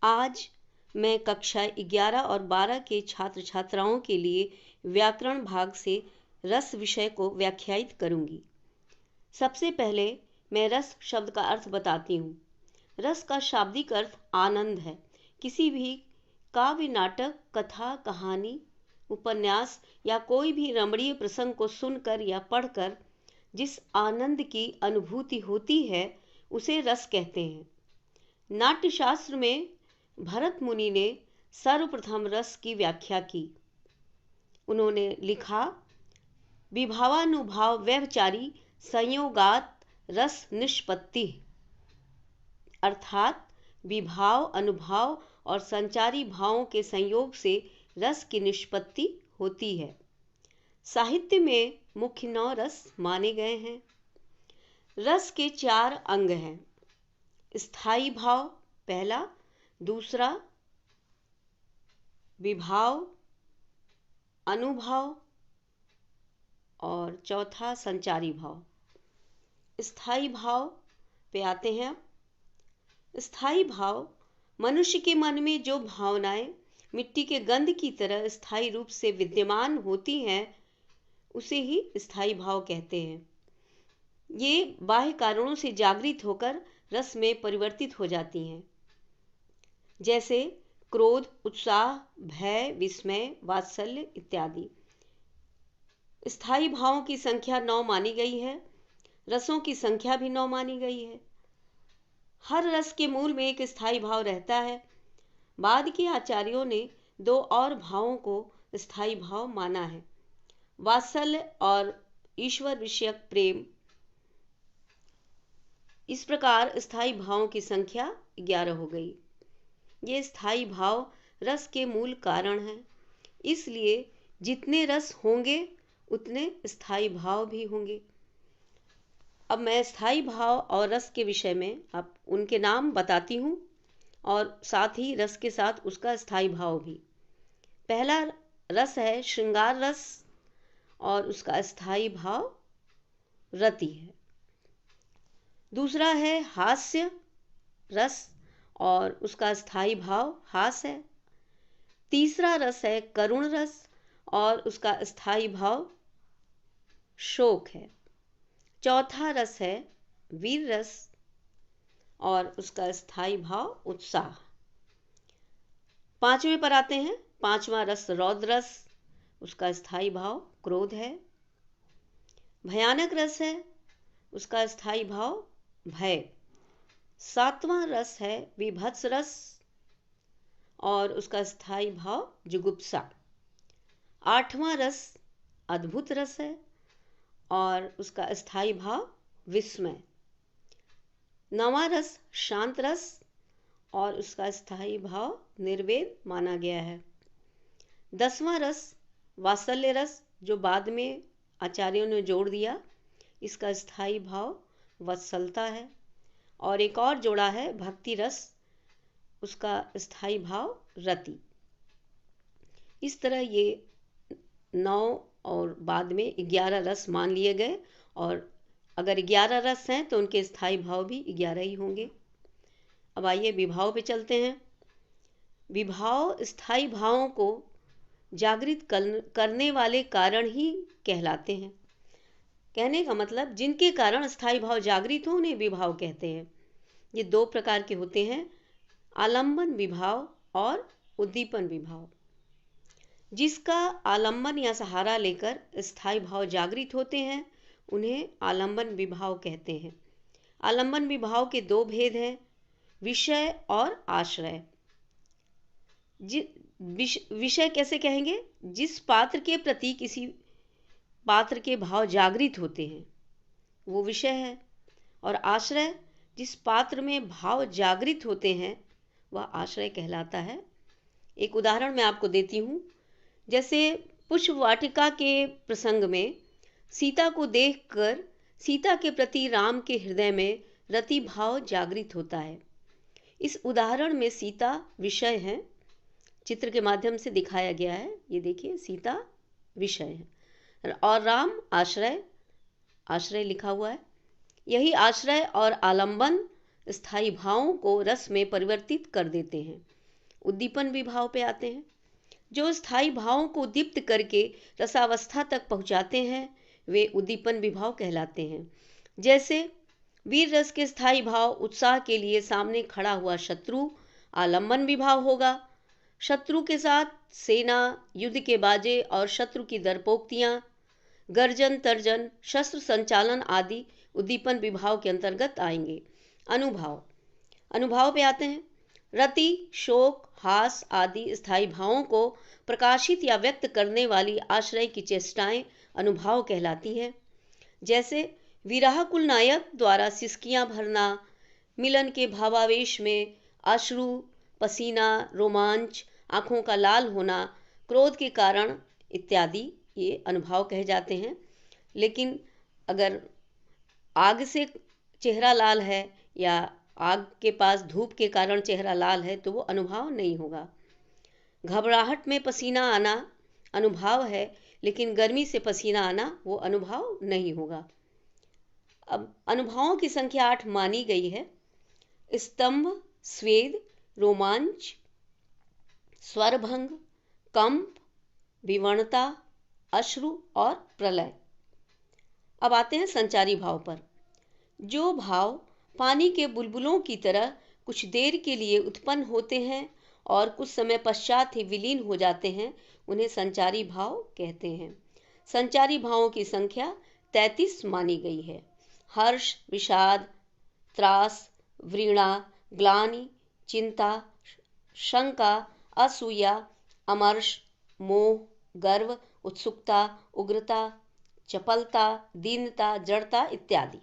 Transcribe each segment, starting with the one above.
आज मैं कक्षा 11 और 12 के छात्र छात्राओं के लिए व्याकरण भाग से रस विषय को व्याख्यायित करूंगी। सबसे पहले मैं रस शब्द का अर्थ बताती हूँ। रस का शाब्दिक अर्थ आनंद है। किसी भी काव्य, नाटक, कथा, कहानी, उपन्यास या कोई भी रमणीय प्रसंग को सुनकर या पढ़कर जिस आनंद की अनुभूति होती है उसे रस कहते हैं। नाट्यशास्त्र में भरत मुनि ने सर्वप्रथम रस की व्याख्या की। उन्होंने लिखा, विभावानुभाव व्यभिचारी संयोगात रस निष्पत्ति, अर्थात विभाव, अनुभाव और संचारी भावों के संयोग से रस की निष्पत्ति होती है। साहित्य में मुख्य 9 रस माने गए हैं। रस के 4 अंग हैं। स्थायी भाव पहला, दूसरा विभाव, अनुभाव और चौथा संचारी भाव। स्थायी भाव पे आते हैं। स्थायी भाव मनुष्य के मन में जो भावनाएं मिट्टी के गंध की तरह स्थायी रूप से विद्यमान होती हैं उसे ही स्थायी भाव कहते हैं। ये बाह्य कारणों से जागृत होकर रस में परिवर्तित हो जाती हैं, जैसे क्रोध, उत्साह, भय, विस्मय, वात्सल्य इत्यादि। स्थायी भावों की संख्या 9 मानी गई है। रसों की संख्या भी 9 मानी गई है। हर रस के मूल में एक स्थायी भाव रहता है। बाद के आचार्यों ने 2 और भावों को स्थायी भाव माना है, वात्सल्य और ईश्वर विषयक प्रेम। इस प्रकार स्थायी भावों की संख्या 11 हो गई। ये स्थायी भाव रस के मूल कारण हैं। इसलिए जितने रस होंगे उतने स्थायी भाव भी होंगे। अब मैं स्थायी भाव और रस के विषय में अब उनके नाम बताती हूँ और साथ ही रस के साथ उसका स्थायी भाव भी। पहला रस है श्रृंगार रस और उसका स्थायी भाव रति है। दूसरा है हास्य रस और उसका स्थायी भाव हास है। तीसरा रस है करुण रस और उसका स्थायी भाव शोक है। चौथा रस है वीर रस और उसका स्थायी भाव उत्साह। पांचवें पर आते हैं। पांचवा रस रौद्र रस, उसका स्थायी भाव क्रोध है। भयानक रस है, उसका स्थायी भाव भय। सातवां रस है विभत्स रस और उसका स्थायी भाव जुगुप्सा। आठवां रस अद्भुत रस है और उसका स्थायी भाव विस्मय। नवां रस शांत रस और उसका स्थायी भाव निर्वेद माना गया है। 10वां रस वात्सल्य रस, जो बाद में आचार्यों ने जोड़ दिया, इसका स्थायी भाव वत्सलता है। और एक और जोड़ा है भक्ति रस, उसका स्थायी भाव रति। इस तरह ये 9 और बाद में 11 रस मान लिए गए और अगर 11 रस हैं तो उनके स्थायी भाव भी 11 ही होंगे। अब आइए विभाव पे चलते हैं। विभाव स्थायी भावों को जागृत करने वाले कारण ही कहलाते हैं। कहने का मतलब जिनके कारण स्थायी भाव जागृत हो उन्हें विभाव कहते हैं। ये 2 प्रकार के होते हैं, आलंबन विभाव और उद्दीपन विभाव। जिसका आलंबन या सहारा लेकर स्थायी भाव जागृत होते हैं उन्हें आलंबन विभाव कहते हैं। आलंबन विभाव के 2 भेद हैं, विषय और आश्रय। विषय कैसे कहेंगे? जिस पात्र के प्रति किसी पात्र के भाव जागृत होते हैं वो विषय है। और आश्रय, जिस पात्र में भाव जागृत होते हैं वह आश्रय कहलाता है। एक उदाहरण मैं आपको देती हूँ। जैसे पुष्प वाटिका के प्रसंग में सीता को देखकर सीता के प्रति राम के हृदय में रति भाव जागृत होता है। इस उदाहरण में सीता विषय है, चित्र के माध्यम से दिखाया गया है। ये देखिए, सीता विषय है और राम आश्रय, आश्रय लिखा हुआ है। यही आश्रय और आलंबन स्थायी भावों को रस में परिवर्तित कर देते हैं। उद्दीपन विभाव पे आते हैं। जो स्थायी भावों को दीप्त करके रसावस्था तक पहुंचाते हैं वे उद्दीपन विभाव कहलाते हैं। जैसे वीर रस के स्थायी भाव उत्साह के लिए सामने खड़ा हुआ शत्रु आलम्बन विभाव होगा। शत्रु के साथ सेना, युद्ध के बाजे और शत्रु की दरपोक्तियां, गर्जन तर्जन, शस्त्र संचालन आदि उद्दीपन विभाव के अंतर्गत आएंगे। अनुभाव पे आते हैं। रति, शोक, हास आदि स्थायी भावों को प्रकाशित या व्यक्त करने वाली आश्रय की चेष्टाएं अनुभाव कहलाती हैं। जैसे विरहाकुल नायक द्वारा सिसकियां भरना, मिलन के भावावेश में अश्रु, पसीना, रोमांच, आंखों का लाल होना, क्रोध के कारण इत्यादि ये अनुभाव कहे जाते हैं। लेकिन अगर आग से चेहरा लाल है या आग के पास धूप के कारण चेहरा लाल है तो वो अनुभाव नहीं होगा। घबराहट में पसीना आना अनुभाव है, लेकिन गर्मी से पसीना आना वो अनुभव नहीं होगा। अब अनुभवों की संख्या 8 मानी गई है। स्तंभ, स्वेद, रोमांच, स्वरभंग, कंप, विवणता, अश्रु और प्रलय। अब आते हैं संचारी भाव पर। जो भाव पानी के बुलबुलों की तरह कुछ देर के लिए उत्पन्न होते हैं और कुछ समय पश्चात ही विलीन हो जाते हैं, उन्हें संचारी भाव कहते हैं। संचारी भावों की संख्या 33 मानी गई है। हर्ष, विषाद, त्रास, वृणा, ग्लानि, चिंता, शंका, असूया, अमर्ष, मोह, गर्व, उत्सुकता, उग्रता, चपलता, दीनता, जड़ता इत्यादि।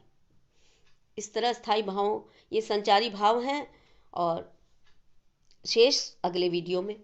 इस तरह स्थायी भाव ये संचारी भाव हैं और शेष अगले वीडियो में।